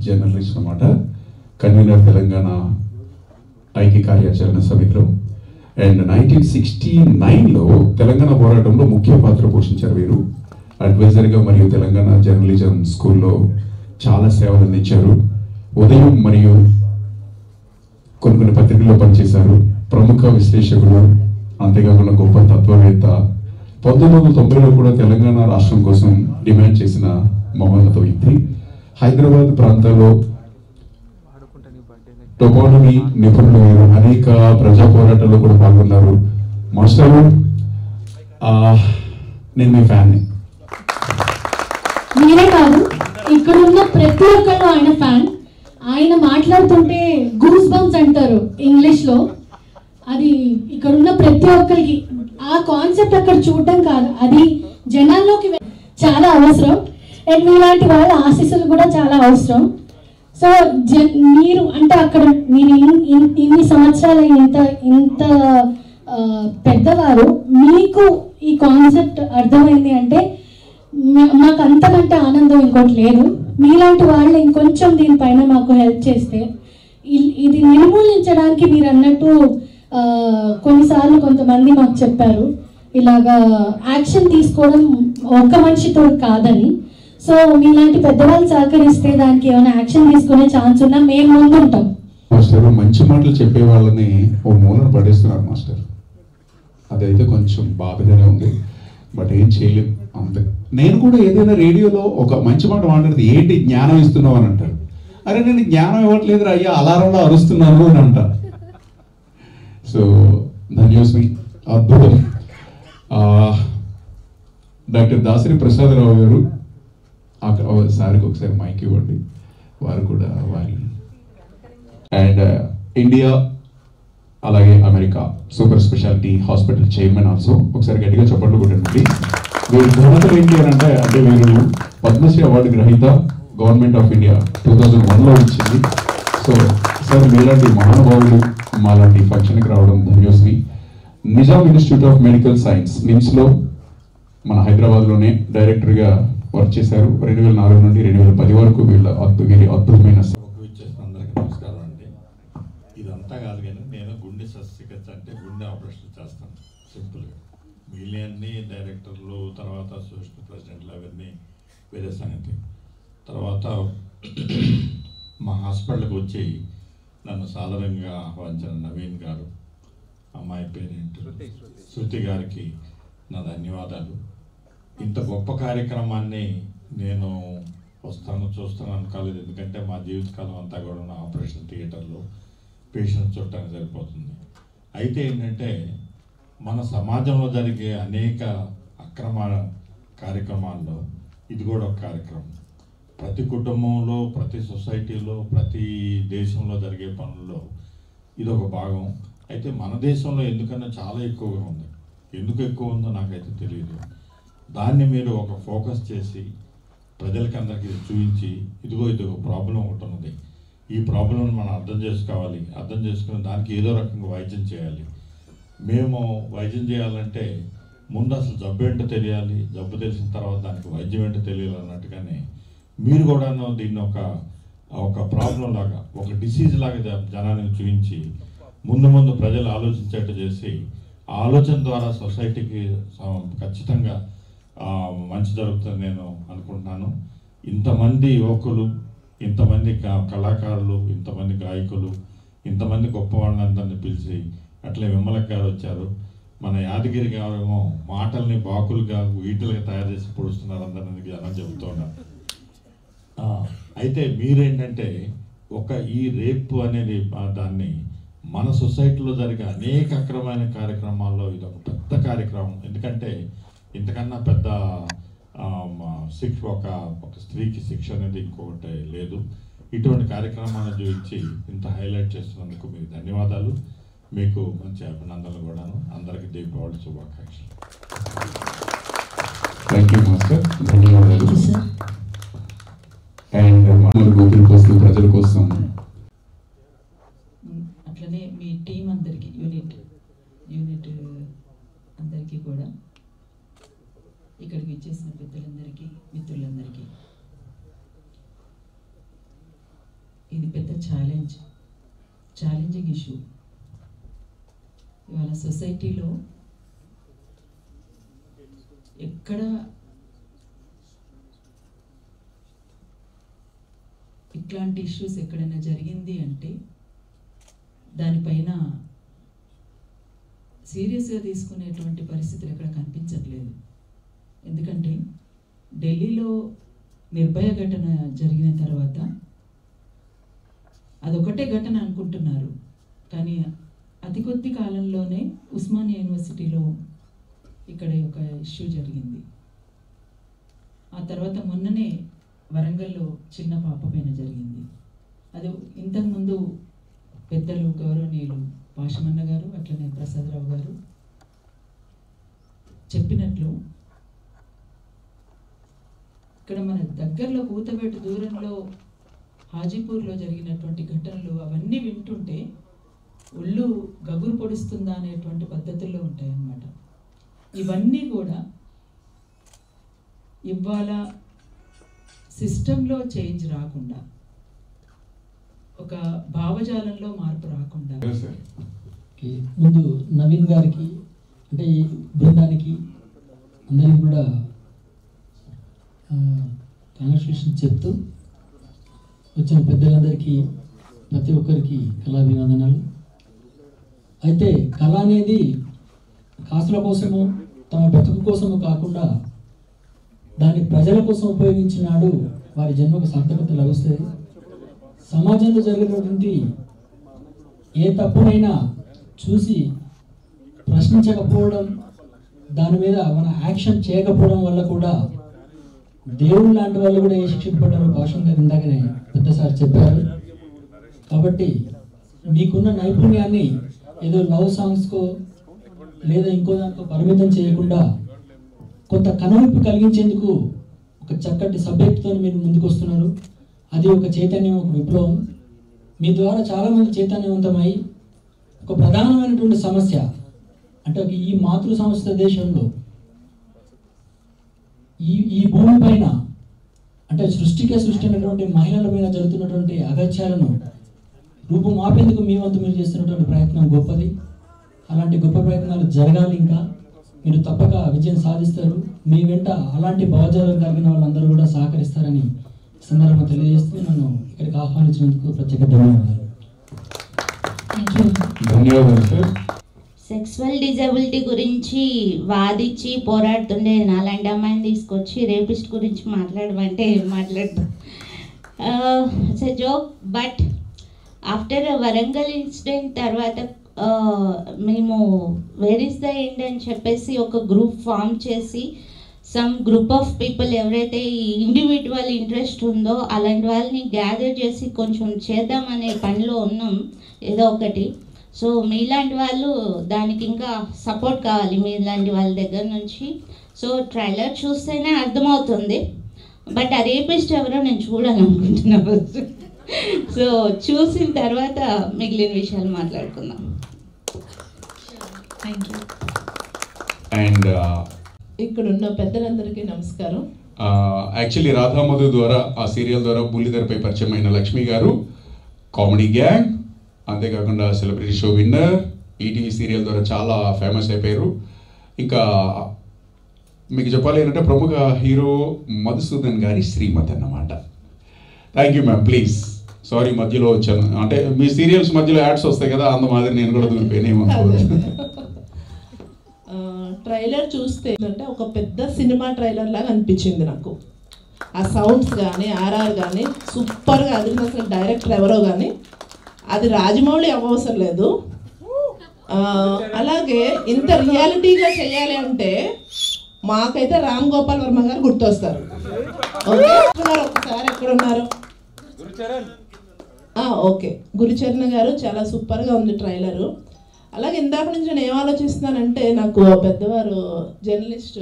Journalist అన్నమాట, convener Telangana ఐక్య కార్యాచరణ సమితిలో. అండ్ 1969లో తెలంగాణ పోరాటంలో ముఖ్య పాత్ర పోషించారు వీరు. అడ్వైజర్గా మరియు తెలంగాణ జర్నలిజం స్కూల్లో చాలా సేవలు అందించారు. ఉదయం మరియు కొన్ని పత్రికల్లో పనిచేశారు. ప్రముఖ విశ్లేషకులు, అంతేకాకుండా గొప్ప తత్వవేత్త. 1990లో కూడా తెలంగాణ రాష్ట్రం కోసం డిమాండ్ చేసిన మహోన్నత వ్యక్తి. హైదరాబాద్ ప్రాంతాల్లో టోపోనమీ నిపుణులు, అనేక ప్రజా పోరాటాల్లో కూడా పాల్గొన్నారు. మాస్టరు, నేను మీ ఫ్యాన్ని. మీరే కాదు, ఇక్కడ ఉన్న ప్రతి ఒక్కళ్ళు ఆయన ఫ్యాన్. ఆయన మాట్లాడుతుంటే గూస్ బంప్స్ అంటారు ఇంగ్లీష్లో. అది ఇక్కడ ఉన్న ప్రతి ఒక్కరికి ఆ కాన్సెప్ట్ అక్కడ చూడటం కాదు, అది జనాల్లోకి చాలా అవసరం. అండ్ మీలాంటి వాళ్ళ ఆశీస్సులు కూడా చాలా అవసరం. సో మీరు అంటే అక్కడ మీరు ఇన్ని సంవత్సరాలు ఇంత పెద్దవారు, మీకు ఈ కాన్సెప్ట్ అర్థమైంది అంటే మాకు అంతకంటే ఆనందం ఇంకోటి లేదు. మీలాంటి వాళ్ళు ఇంకొంచెం దీనిపైన మాకు హెల్ప్ చేస్తే ఇది నిర్మూలించడానికి మీరు అన్నట్టు కొన్నిసార్లు కొంతమంది మాకు చెప్పారు ఇలాగా యాక్షన్ తీసుకోవడం ఒక్క మనిషితో కాదని. సో మీలాంటి పెద్దవాళ్ళు సహకరిస్తే దానికి ఏమైనా యాక్షన్ తీసుకునే ఛాన్స్ ఉన్నా మేము ముందుంటాం. మాస్టర్, మంచి మాటలు చెప్పే వాళ్ళని ఓ మూలను పడేస్తున్నారు మాస్టర్. అదైతే కొంచెం బాధగానే ఉంది, బట్ ఏం చేయలేం అంతే. నేను కూడా ఏదైనా రేడియోలో ఒక మంచి మాట మాట్లాడితే ఏంటి జ్ఞానం ఇస్తున్నావు అని అంటారు. అరే నేను జ్ఞానం ఇవ్వట్లేదు అయ్యా, అలారంలో అరుస్తున్నాను అని అంట. సో ధన్యోస్మి, అద్భుతం. డాక్టర్ దాసరి ప్రసాదరావు గారు, సార్కి ఒకసారి మైక్ ఇవ్వండి. వారు కూడా వారి అండ్ ఇండియా అలాగే America super speciality hospital chairman also. ఒకసారి గట్టిగా చప్పట్లు కొట్టండి. వీరి ఘనతలు ఏంటి అని అంటే వీరు పద్మశ్రీ అవార్డు గ్రహీత, గవర్నమెంట్ ఆఫ్ ఇండియా 2001లో ఇచ్చింది. సో సార్ మీలాంటి మహానుభావులు మాలాంటి ఫంక్షన్కి రావడం ధన్యోస్మి. Nizam institute of medical science నిమ్స్లో మన హైదరాబాద్లోనే డైరెక్టర్గా వర్క్ చేశారు. 2004 నుండి 2010 వరకు వీరి అద్భుతమైన అందరికీ నమస్కారం అండి. ఇదంతా కాదు కానీ నేను గుండె శస్త్రచికిత్స అంటే గుండె ఆపరేషన్ చేస్తాను సింపుల్గా. మిగిలినన్ని డైరెక్టర్లు, తర్వాత అసోసియేషన్ ప్రెసిడెంట్లు అవన్నీ వేరే సంగతి. తర్వాత మా హాస్పిటల్కి వచ్చి నన్ను సాధారణంగా ఆహ్వానించిన నవీన్ గారు, అమ్మాయి పేరెంట్ శృతి గారికి నా ధన్యవాదాలు. ఇంత గొప్ప కార్యక్రమాన్ని నేను వస్తాను చూస్తాను అనుకోలేదు. ఎందుకంటే మా జీవితకాలం అంతా కూడా ఆపరేషన్ థియేటర్లో పేషెంట్స్ చూడటానికి సరిపోతుంది. అయితే ఏంటంటే మన సమాజంలో జరిగే అనేక అక్రమ కార్యక్రమాల్లో ఇది కూడా ఒక కార్యక్రమం. ప్రతి కుటుంబంలో, ప్రతి సొసైటీలో, ప్రతి దేశంలో జరిగే పనుల్లో ఇది ఒక భాగం. అయితే మన దేశంలో ఎందుకన్నా చాలా ఎక్కువగా ఉంది. ఎందుకు ఎక్కువ ఉందో నాకైతే తెలియదు. దాన్ని మీరు ఒక ఫోకస్ చేసి ప్రజలకి అందరికీ చూపించి ఇది ఒక ప్రాబ్లం ఒకటి ఉన్నది, ఈ ప్రాబ్లంని మనం అర్థం చేసుకోవాలి, అర్థం చేసుకుని దానికి ఏదో రకంగా వైద్యం చేయాలి. మేము వైద్యం చేయాలంటే ముందు అసలు జబ్బు ఏంటో తెలియాలి, జబ్బు తెలిసిన తర్వాత దానికి వైద్యం ఏంటో తెలియాలి అన్నట్టుగానే మీరు కూడా దీన్ని ఒక ప్రాబ్లం లాగా, ఒక డిసీజ్ లాగా జనానికి చూపించి ముందు ప్రజలు ఆలోచించేట్టు చేసి ఆ ఆలోచన ద్వారా సొసైటీకి ఖచ్చితంగా మంచి జరుగుతుంది నేను అనుకుంటున్నాను. ఇంతమంది యువకులు, ఇంతమంది కళాకారులు, ఇంతమంది గాయకులు, ఇంతమంది గొప్ప వాళ్ళందరినీ పిలిచి అట్లే విమలక్ గారు వచ్చారు. మన యాదగిరి గారేమో మాటల్ని బాకులుగా వీటిలుగా తయారు చేసి పొడుస్తున్నారు అందరినీ జనం చెబుతూ ఉన్నారు. అయితే మీరేంటంటే ఈ రేపు అనేది దాన్ని మన సొసైటీలో జరిగే అనేక అక్రమైన కార్యక్రమాల్లో ఇది ఒక పెద్ద కార్యక్రమం. ఎందుకంటే ఇంతకన్నా పెద్ద ఒక స్త్రీకి శిక్ష అనేది ఇంకొకటి లేదు. ఇటువంటి కార్యక్రమాలను చూపించి ఇంత హైలైట్ చేస్తున్నందుకు మీకు ధన్యవాదాలు, మీకు మంచి అభినందనలు కూడాను. అందరికీ దీపావళి శుభాకాంక్షలు. థ్యాంక్ యూ మాస్టర్, ధన్యవాదాలు. అండ్ గోపిల కోసం, ప్రజల కోసం, అట్లనే మీ టీం అందరికీ, యూనిట్ అందరికీ కూడా, ఇక్కడికి ఇచ్చేసిన పెద్దలందరికీ, మిత్రులందరికీ ఛాలెంజింగ్ ఇష్యూ. ఇవాళ సొసైటీలో ఎక్కడ ఇట్లాంటి ఇష్యూస్ ఎక్కడైనా జరిగింది అంటే దానిపైన సీరియస్గా తీసుకునేటువంటి పరిస్థితులు ఎక్కడ కనిపించట్లేదు. ఎందుకంటే ఢిల్లీలో నిర్భయ ఘటన జరిగిన తర్వాత అదొకటే ఘటన అనుకుంటున్నారు, కానీ అతి కొద్ది కాలంలోనే ఉస్మానియా యూనివర్సిటీలో ఇక్కడ ఒక ఇష్యూ జరిగింది. ఆ తర్వాత మొన్ననే వరంగల్లో చిన్న పాప పైన జరిగింది. అది ఇంతకుముందు పెద్దలు గౌరవనీయులు పాషమన్న గారు అట్లనే ప్రసాదరావు గారు చెప్పినట్లు ఇక్కడ మన దగ్గరలో కూతబేట దూరంలో హాజీపూర్లో జరిగినటువంటి ఘటనలు అవన్నీ వింటుంటే ఒళ్ళు గగురు పొడుస్తుందా అనేటువంటి పద్ధతుల్లో ఉంటాయన్నమాట. ఇవన్నీ కూడా ఇవాళ సిస్టంలో చేంజ్ రాకుండా, ఒక భావజాలంలో మార్పు రాకుండా ముందు నవీన్ గారికి అంటే ఈ బృందానికి అందరికీ కూడా కంగ్రాచులేషన్ చెప్తూ వచ్చిన పెద్దలందరికీ ప్రతి ఒక్కరికి కళాభివందనాలు. అయితే కళ అనేది కాసుల కోసము తమ బ్రతుకు కోసము కాకుండా దాన్ని ప్రజల కోసం ఉపయోగించినాడు వారి జన్మకు సార్థకత లభిస్తుంది. సమాజంలో జరిగినటువంటి ఏ తప్పునైనా చూసి ప్రశ్నించకపోవడం, దాని మీద మన యాక్షన్ చేయకపోవడం వల్ల కూడా దేవుడు లాంటి వాళ్ళు కూడా ఏ శిక్షింపబడ్డారో భాషం గారు ఇందాకనే పెద్దసారి చెప్పారు. కాబట్టి మీకున్న నైపుణ్యాన్ని ఏదో లవ్ సాంగ్స్కో లేదా ఇంకో దానికో పరిమితం చేయకుండా కొంత కనువిప్పు కలిగించేందుకు ఒక చక్కటి సబ్జెక్ట్తో మీరు ముందుకు వస్తున్నారు. అది ఒక చైతన్యం, ఒక విప్లవం. మీ ద్వారా చాలామంది చైతన్యవంతమై ఒక ప్రధానమైనటువంటి సమస్య అంటే ఈ మాతృ సంస్థ దేశంలో ఈ భూమి పైన అంటే సృష్టికే సృష్టి అయినటువంటి మహిళల మీద జరుగుతున్నటువంటి అగత్యాలను రూపుమాపేందుకు మీ వంతు మీరు చేస్తున్నటువంటి ప్రయత్నం గొప్పది. అలాంటి గొప్ప ప్రయత్నాలు జరగాలి. ఇంకా మీరు తప్పక విజయం సాధిస్తారు. మీ వెంట అలాంటి భావజాలం కలిగిన వాళ్ళందరూ కూడా సహకరిస్తారని సందర్భంగా తెలియజేస్తూ నన్ను ఇక్కడికి ఆహ్వానించినందుకు ప్రత్యేక ధన్యవాదాలు. ధన్యవాదాలు సార్. సెక్సువల్ డిజబిలిటీ గురించి వాదించి పోరాడుతుండే నాలాంటి అమ్మాయిని తీసుకొచ్చి రేపిస్ట్ గురించి మాట్లాడమంటే ఏం మాట్లాడతాం. It's a joke. But after Warangal incident తర్వాత మేము వేర్ ఇస్ ద ఎండ్ అని చెప్పేసి ఒక గ్రూప్ ఫామ్ చేసి సమ్ గ్రూప్ ఆఫ్ పీపుల్ ఎవరైతే ఈ ఇండివిజువల్ ఇంట్రెస్ట్ ఉందో అలాంటి వాళ్ళని గ్యాదర్ చేసి కొంచెం చేద్దామనే పనిలో ఉన్నాం ఏదో ఒకటి. సో మీలాంటి వాళ్ళు దానికి ఇంకా సపోర్ట్ కావాలి మీలాంటి వాళ్ళ దగ్గర నుంచి. సో ట్రైలర్ చూస్తేనే అర్థమవుతుంది. బట్ ఆ రేపిస్ట్ ఎవరో నేను చూడాలనుకుంటున్నా ఫస్ట్. సో చూసిన తర్వాత మిగిలిన విషయాలు మాట్లాడుకుందాం. Thank you. అండ్ ఇక్కడున్న పెద్దలందరికీ నమస్కారం. యాక్చువల్లీ రాధామధు ద్వారా ఆ సీరియల్ ద్వారా బుల్లితెరపై పరిచయం అయిన లక్ష్మి గారు కామెడీ గ్యాంగ్, అంతేకాకుండా celebrity show winner, ETV serial ద్వారా చాలా ఫేమస్ అయిపోయారు. ఇంకా మీకు చెప్పాలి అంటే ప్రముఖ హీరో మధుసూదన్ గారి శ్రీమతి అన్నమాట. Thank you ma'am. Please sorry మధ్యలో వచ్చాను. అంటే మీ సీరియల్స్ మధ్యలో యాడ్స్ వస్తాయి కదా, అందు మాదిరి నేను కూడా దూరిపోయాను. ట్రైలర్ చూస్తే అంటే ఒక పెద్ద సినిమా ట్రైలర్ లాగా అనిపించింది నాకు. ఆ సౌండ్స్ కానీ ఆర్ఆర్ కానీ సూపర్గా అదిరిన అసలు డైరెక్టర్ ఎవరో కానీ అది రాజమౌళి అవ్వవసరం లేదు. అలాగే ఇంత రియాలిటీగా చేయాలి అంటే మాకైతే రామ్ గోపాల్ వర్మ గారు గుర్తొస్తారు. ఒకసారి ఎక్కడ ఉన్నారు? ఓకే, గురుచరణ్ గారు చాలా సూపర్గా ఉంది ట్రైలరు. అలాగే ఇందాక నుంచి నేను ఏం ఆలోచిస్తున్నానంటే నాకు పెద్దవారు జర్నలిస్ట్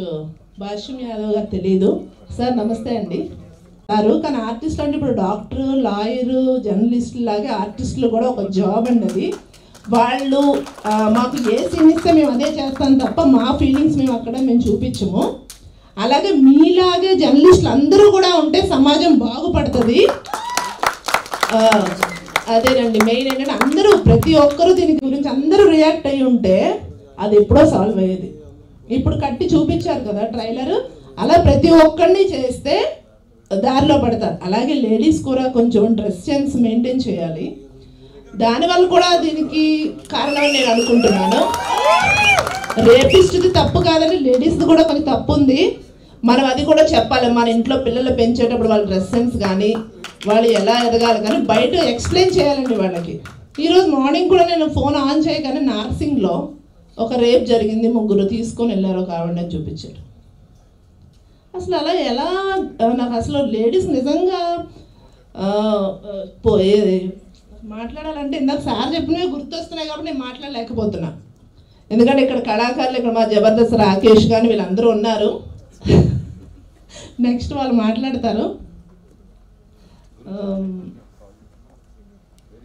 భాష్యం యాదవ్ గారు తెలియదు. సార్ నమస్తే అండి గారు. కానీ ఆర్టిస్ట్ అంటే ఇప్పుడు డాక్టర్, లాయరు, జర్నలిస్టులు లాగే ఆర్టిస్టులు కూడా ఒక జాబ్ అండి. అది వాళ్ళు మాకు ఏ సీన్ ఇస్తే మేము అదే చేస్తాం తప్ప మా ఫీలింగ్స్ మేము చూపించము. అలాగే మీలాగే జర్నలిస్టులు అందరూ కూడా ఉంటే సమాజం బాగుపడుతుంది. అదేనండి మెయిన్ ఏంటంటే అందరూ ప్రతి ఒక్కరూ దీని గురించి అందరూ రియాక్ట్ అయ్యి ఉంటే అది ఎప్పుడో సాల్వ్ అయ్యేది. ఇప్పుడు కట్టి చూపించారు కదా ట్రైలర్, అలా ప్రతి ఒక్కరిని చేస్తే దారిలో పడతారు. అలాగే లేడీస్ కూడా కొంచెం డ్రెస్ సెన్స్ మెయింటైన్ చేయాలి. దానివల్ల కూడా దీనికి కారణం నేను అనుకుంటున్నాను. రేపిస్ట్ది తప్పు కాదని లేడీస్ది కూడా కొంచెం తప్పు ఉంది. మనం అది కూడా చెప్పాలి. మన ఇంట్లో పిల్లలు పెంచేటప్పుడు వాళ్ళ డ్రెస్ సెన్స్ కానీ వాళ్ళు ఎలా ఎదగాలి కానీ బయట ఎక్స్ప్లెయిన్ చేయాలండి వాళ్ళకి. ఈరోజు మార్నింగ్ కూడా నేను ఫోన్ ఆన్ చేయగానే నార్సింగ్లో ఒక రేప్ జరిగింది, 3 తీసుకొని వెళ్ళారు, ఒక ఆవిడని చూపించారు. అసలు అలా ఎలా నాకు అసలు లేడీస్ నిజంగా మాట్లాడాలంటే ఇందాక సార్ చెప్పినవి గుర్తొస్తున్నాయి కాబట్టి నేను మాట్లాడలేకపోతున్నా. ఎందుకంటే ఇక్కడ కళాకారులు ఇక్కడ మా జబర్దస్త్ రాకేష్ కానీ వీళ్ళందరూ ఉన్నారు. నెక్స్ట్ వాళ్ళు మాట్లాడతారు.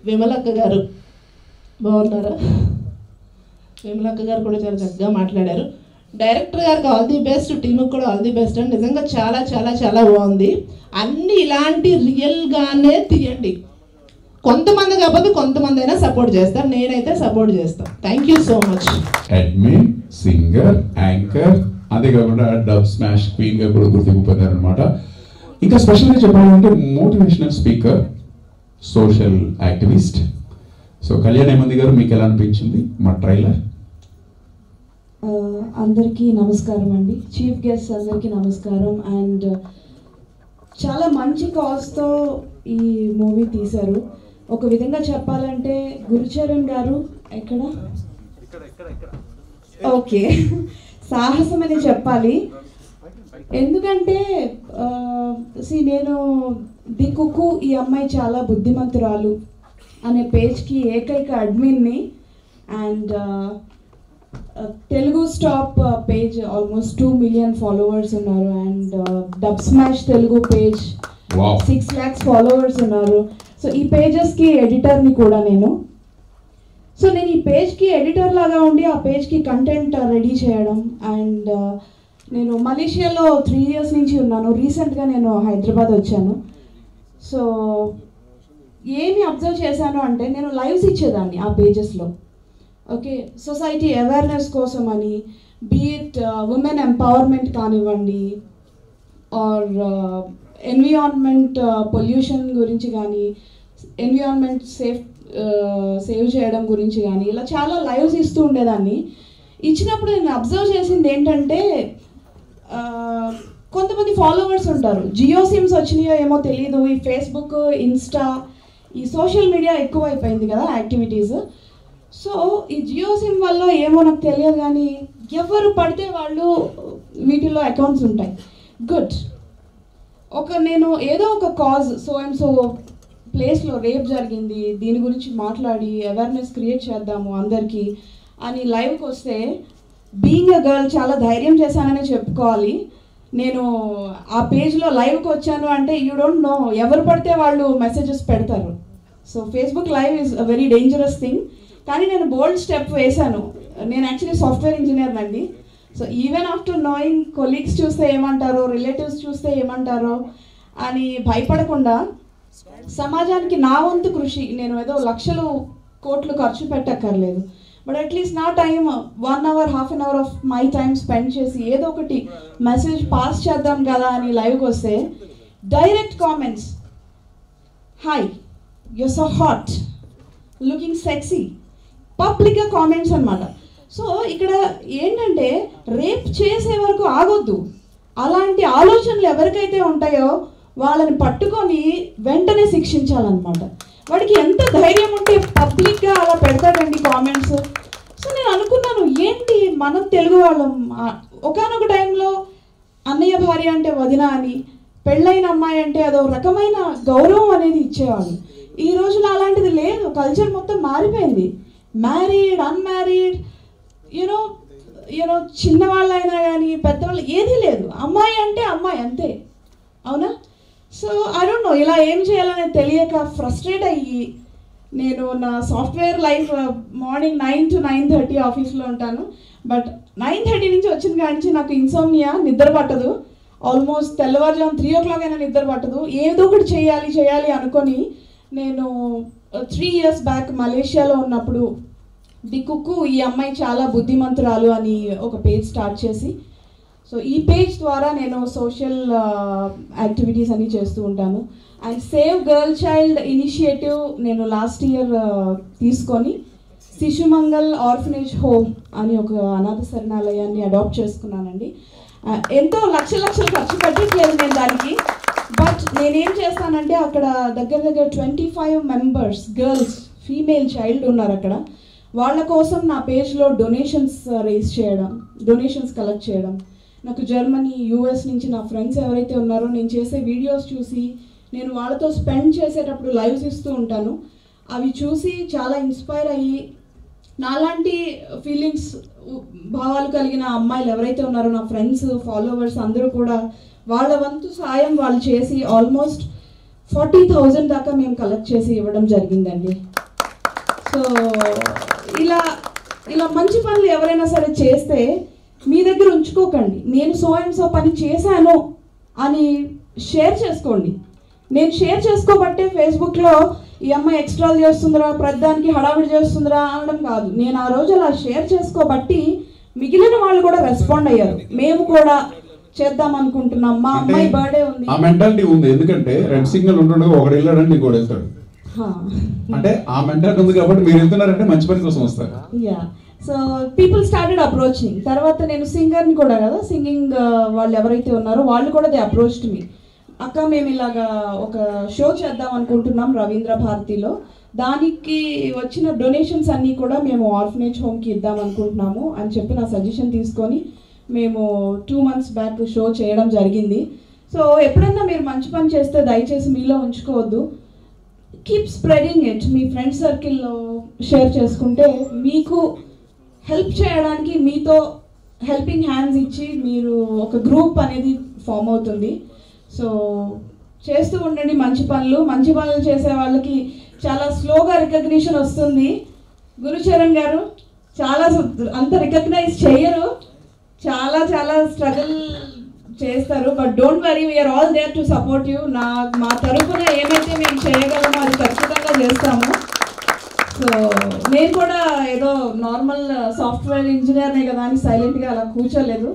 విమలక్క గారు బాగున్నారా? విమలక్క గారు కూడా చాలా చక్కగా మాట్లాడారు. డైరెక్టర్ గారికి ఆల్ ది బెస్ట్, టీముకి కూడా ఆల్ ది బెస్ట్ అండి. నిజంగా చాలా చాలా చాలా బాగుంది. అన్నీ ఇలాంటి రియల్గానే తీయండి. కొంతమంది కాకపోతే కొంతమంది అయినా సపోర్ట్ చేస్తారు, నేనైతే సపోర్ట్ చేస్తాను. Thank you so much. Admin, singer, anchor, అంతేకాకుండా డబ్ స్మాష్ క్వీన్ గా కూడా గుర్తింపు పొందారు అనమాట. ఇంకా స్పెషల్గా చెప్పాలంటే motivational speaker, social activist. So Kalyan Hemanth garu, మీకు ఎలా అనిపించింది మా ట్రైలర్? అందరికీ నమస్కారం అండి, చీఫ్ గెస్ట్ అందరికీ నమస్కారం. అండ్ చాలా మంచి కాజ్తో ఈ మూవీ తీశారు. ఒక విధంగా చెప్పాలంటే గురుచరణ్ గారు ఎక్కడ ఓకే సాహసం అని చెప్పాలి. ఎందుకంటే నేను ది కుక్కు ఈ అమ్మాయి చాలా బుద్ధిమంతురాలు అనే పేజ్కి ఏకైక అడ్మిన్ని. And Telugu stop page almost 2 million followers ఉన్నారు. And dub smash Telugu page 6 lakhs followers ఉన్నారు. సో ఈ పేజెస్కి ఎడిటర్ని కూడా నేను. సో నేను ఈ పేజ్కి ఎడిటర్ లాగా ఉండి ఆ పేజ్కి కంటెంట్ రెడీ చేయడం. అండ్ నేను మలేషియాలో 3 years నుంచి ఉన్నాను. రీసెంట్గా నేను హైదరాబాద్ వచ్చాను. సో ఏమి అబ్జర్వ్ చేశాను అంటే నేను లైవ్స్ ఇచ్చేదాన్ని ఆ పేజెస్లో. ఓకే, సొసైటీ అవేర్నెస్ కోసం అని, బీట్ ఉమెన్ ఎంపవర్మెంట్ కానివ్వండి, ఆర్ ఎన్విరాన్మెంట్ పొల్యూషన్ గురించి కానీ, ఎన్విరాన్మెంట్ సేవ్ చేయడం గురించి కానీ, ఇలా చాలా లైవ్స్ ఇస్తూ ఉండేదాన్ని. ఇచ్చినప్పుడు నేను అబ్జర్వ్ చేసింది ఏంటంటే కొంతమంది ఫాలోవర్స్ ఉంటారు, జియో సిమ్స్ వచ్చినాయో ఏమో తెలియదు, ఈ ఫేస్బుక్, ఇన్స్టా, ఈ సోషల్ మీడియా ఎక్కువైపోయింది కదా యాక్టివిటీస్. సో ఈ జియో సిమ్ వల్ల ఏమో నాకు తెలియదు కానీ ఎవరు పడితే వాళ్ళు వీటిల్లో అకౌంట్స్ ఉంటాయి. గుడ్, నేను ఏదో ఒక కాజ్ సో అండ్ సో ప్లేస్లో రేప్ జరిగింది, దీని గురించి మాట్లాడి అవేర్నెస్ క్రియేట్ చేద్దాము అందరికీ అని లైవ్కి వస్తే, బీయింగ్ ఎ గర్ల్ చాలా ధైర్యం చేశానని చెప్పుకోవాలి. నేను ఆ పేజ్లో లైవ్కి వచ్చాను అంటే యూ డోంట్ నో, ఎవరు పడితే వాళ్ళు మెసేజెస్ పెడతారు. So Facebook live is a very dangerous thing. కానీ నేను బోల్డ్ స్టెప్ వేశాను. నేను యాక్చువల్లీ సాఫ్ట్వేర్ ఇంజనీర్ అండి. So even after knowing colleagues చూస్తే ఏమంటారో, రిలేటివ్స్ చూస్తే ఏమంటారో అని భయపడకుండా సమాజానికి నా వంతు కృషి, నేను ఏదో లక్షలు కోట్లు ఖర్చు పెట్టక్కర్లేదు, బట్ అట్లీస్ట్ నా time 1 hour, half an hour of my time spend చేసి ఏదో ఒకటి మెసేజ్ పాస్ చేద్దాం కదా అని లైవ్కి వస్తే direct comments, hi your so hot, looking sexy, పబ్లిక్గా కామెంట్స్ అనమాట. సో ఇక్కడ ఏంటంటే రేప్ చేసే వరకు ఆగొద్దు. అలాంటి ఆలోచనలు ఎవరికైతే ఉంటాయో వాళ్ళని పట్టుకొని వెంటనే శిక్షించాలన్నమాట. వాడికి ఎంత ధైర్యం ఉంటే పబ్లిక్గా అలా పెడతాడండి కామెంట్స్. సో నేను అనుకున్నాను ఏంటి మనం తెలుగు వాళ్ళం, ఒకానొక టైంలో అన్నయ్య భార్య అంటే వదిన అని, పెళ్ళైన అమ్మాయి అంటే అదో రకమైన గౌరవం అనేది ఇచ్చేవాళ్ళు. ఈ రోజులో అలాంటిది లేదు, కల్చర్ మొత్తం మారిపోయింది. మ్యారీడ్, అన్మ్యారీడ్, యూనో చిన్నవాళ్ళైనా కానీ పెద్దవాళ్ళు ఏదీ లేదు, అమ్మాయి అంటే అమ్మాయి అంతే, అవునా? సో ఐ డోంట్ నో ఇలా ఏం చేయాలనేది తెలియక ఫ్రస్ట్రేట్ అయ్యి నేను నా సాఫ్ట్వేర్ లైఫ్ మార్నింగ్ 9 to 9:30 ఆఫీస్లో ఉంటాను. బట్ 9:30 నుంచి వచ్చిన కాడి నుంచి నాకు ఇన్సోమ్నియా, నిద్ర పట్టదు. ఆల్మోస్ట్ తెల్లవారుజాము 3 o'clock అయినా నిద్ర పట్టదు. ఏదో ఒకటి చేయాలి అనుకొని నేను 3 years బ్యాక్ మలేషియాలో ఉన్నప్పుడు ది కుక్కు ఈ అమ్మాయి చాలా బుద్ధిమంతురాలు అని ఒక పేజ్ స్టార్ట్ చేసి, సో ఈ పేజ్ ద్వారా నేను సోషల్ యాక్టివిటీస్ అన్నీ చేస్తూ ఉంటాను. And save girl child initiative నేను లాస్ట్ ఇయర్ తీసుకొని శిశుమంగల్ ఆర్ఫనేజ్ హోమ్ అని ఒక అనాథ శరణాలయాన్ని అడాప్ట్ చేసుకున్నానండి. ఎంతో లక్షలు ఖర్చు పెట్టట్లేదు నేను దానికి. బట్ నేనేం చేస్తానంటే అక్కడ దగ్గర 25 మెంబర్స్ గర్ల్స్ ఫీమేల్ చైల్డ్ ఉన్నారు అక్కడ. వాళ్ళ కోసం నా పేజ్లో డొనేషన్స్ రేస్ చేయడం, డొనేషన్స్ కలెక్ట్ చేయడం. నాకు జర్మనీ, యూఎస్ నుంచి నా ఫ్రెండ్స్ ఎవరైతే ఉన్నారో నేను చేసే వీడియోస్ చూసి నేను వాళ్ళతో స్పెండ్ చేసేటప్పుడు లైవ్స్ ఇస్తూ ఉంటాను. అవి చూసి చాలా ఇన్స్పైర్ అయ్యి నాలాంటి ఫీలింగ్స్ భావాలు కలిగిన అమ్మాయిలు ఎవరైతే ఉన్నారో నా ఫ్రెండ్స్ ఫాలోవర్స్ అందరూ కూడా వాళ్ళ వంతు సాయం వాళ్ళు చేసి ఆల్మోస్ట్ 40,000 దాకా మేము కలెక్ట్ చేసి ఇవ్వడం జరిగిందండి. సో ఇలా మంచి పనులు ఎవరైనా సరే చేస్తే మీ దగ్గర ఉంచుకోకండి. నేను సో అండ్ సో పని చేశాను అని షేర్ చేసుకోండి. నేను షేర్ చేసుకోబట్టే ఫేస్బుక్లో ఈ అమ్మాయి ఎక్స్ట్రాలు చేస్తుందిరా, ప్రతిదానికి హడావిడి చేస్తుందిరా అనడం కాదు. నేను ఆ రోజు అలా షేర్ చేసుకోబట్టి మిగిలిన వాళ్ళు కూడా రెస్పాండ్ అయ్యారు. మేము కూడా చేద్దాం అనుకుంటున్నాం, మా అమ్మాయి బర్త్డే ఉంది. ఆ మెంటాలిటీ ఉంది. ఎందుకంటే రెడ్ సిగ్నల్ ఉంటుండగా ఒకడు వెళ్ళాడంటే ఇంకోటి వెళ్తాడు. అంటే ఆ మెంటాలిటీ ఉంది కాబట్టి మీరు వెళ్తున్నారంటే మంచి పని కోసం వస్తారు. Yeah, so people started approaching. తర్వాత నేను సింగర్ని కూడా కదా, సింగింగ్ వాళ్ళు ఎవరైతే ఉన్నారో వాళ్ళు కూడా దే అప్రోచ్డ్ మీ. అక్క మేము ఇలాగా ఒక షో చేద్దాం అనుకుంటున్నాం రవీంద్ర భారతిలో, దానికి వచ్చిన డొనేషన్స్ అన్నీ కూడా మేము ఆర్ఫనేజ్ హోమ్కి ఇద్దాం అనుకుంటున్నాము అని చెప్పి నా సజెషన్ తీసుకొని మేము 2 months బ్యాక్ షో చేయడం జరిగింది. సో ఎప్పుడైనా మీరు మంచి పని చేస్తే దయచేసి మీలో ఉంచుకోవద్దు, కీప్ స్ప్రెడింగ్ ఇట్. మీ ఫ్రెండ్ సర్కిల్లో షేర్ చేసుకుంటే మీకు హెల్ప్ చేయడానికి మీతో హెల్పింగ్ హ్యాండ్స్ ఇచ్చి మీరు ఒక గ్రూప్ అనేది ఫామ్ అవుతుంది. సో చేస్తూ ఉండండి మంచి పనులు. మంచి పనులు చేసే వాళ్ళకి చాలా స్లోగా రికగ్నిషన్ వస్తుంది. గురుచరణ్ గారు చాలా అంత రికగ్నైజ్ చేయరు, చాలా స్ట్రగుల్ చేస్తారు. But don't worry, we are all there to support you. మా తరఫున ఏమైతే మేము చేయగలమో అది ఖచ్చితంగా చేస్తాము. సో నేను కూడా ఏదో నార్మల్ సాఫ్ట్వేర్ ఇంజనీర్నే కదా అని సైలెంట్గా అలా కూర్చోలేదు.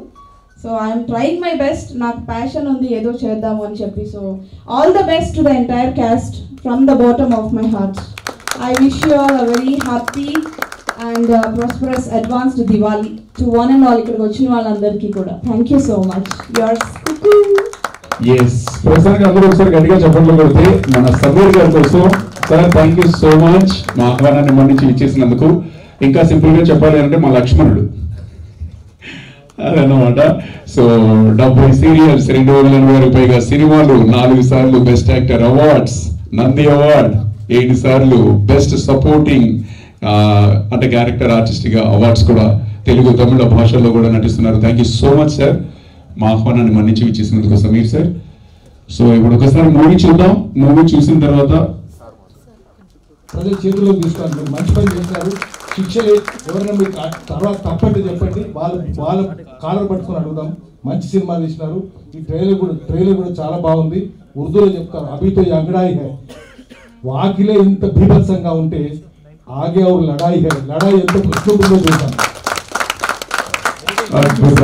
So I'm trying my best. నాకు ప్యాషన్ ఉంది ఏదో చేద్దాము అని చెప్పి. So all the best to the entire cast from the bottom of my heart. I wish you all a very happy and prosperous advanced Diwali to one and all. ఇక్కడికి వచ్చిన వాళ్ళందరికీ కూడా thank you so much. Yours yes, ప్రస్తుతానికి అందరూ ఒకసారి గట్టిగా చెప్పట్లు కొడితే మన సమీర్ గారి కోసం. Sir thank you so much మా ఆహ్వానాన్ని మన్నించి ఇచ్చేసినందుకు. ఇంకా సింపుల్ గా చెప్పాలి అంటే మా లక్ష్మణుడు అదన్నమాట. సో 70 సీరియల్స్, 280 పైగా సినిమాలు, 4 సార్లు best actor awards, Nandi award, 7 సార్లు బెస్ట్ సపోర్టింగ్ అంటే క్యారెక్టర్ ఆర్టిస్ట్ గా అవార్డ్స్ కూడా తెలుగు, తమిళ భాషల్లో కూడా నటిస్తున్నారు. Thank you so much sir మా ఆహ్వానాన్ని మన్నించి ఇచ్చేసినందుకు సమీర్ సార్. సో ఇప్పుడు ఒకసారి మూవీ చూద్దాం. మూవీ చూసిన తర్వాత ప్రజల చేతిలో తీసుకోండి. మీరు మంచి పని చేశారు. శిక్ష ఎవరైనా మీరు తర్వాత తప్పంటే చెప్పండి, వాళ్ళ కాలర్ పట్టుకొని అడుగుదాం. మంచి సినిమా తీసినారు. ఈ ట్రైలర్ కూడా చాలా బాగుంది. ఉర్దూలో చెప్తారు, అభితో అంగడాయి హై. వాకిలే ఇంత బీభత్సంగా ఉంటే ఆగే और लड़ाई है, लड़ाई ఎంత కృష్ణుడిలో చూసాం. అద్భుత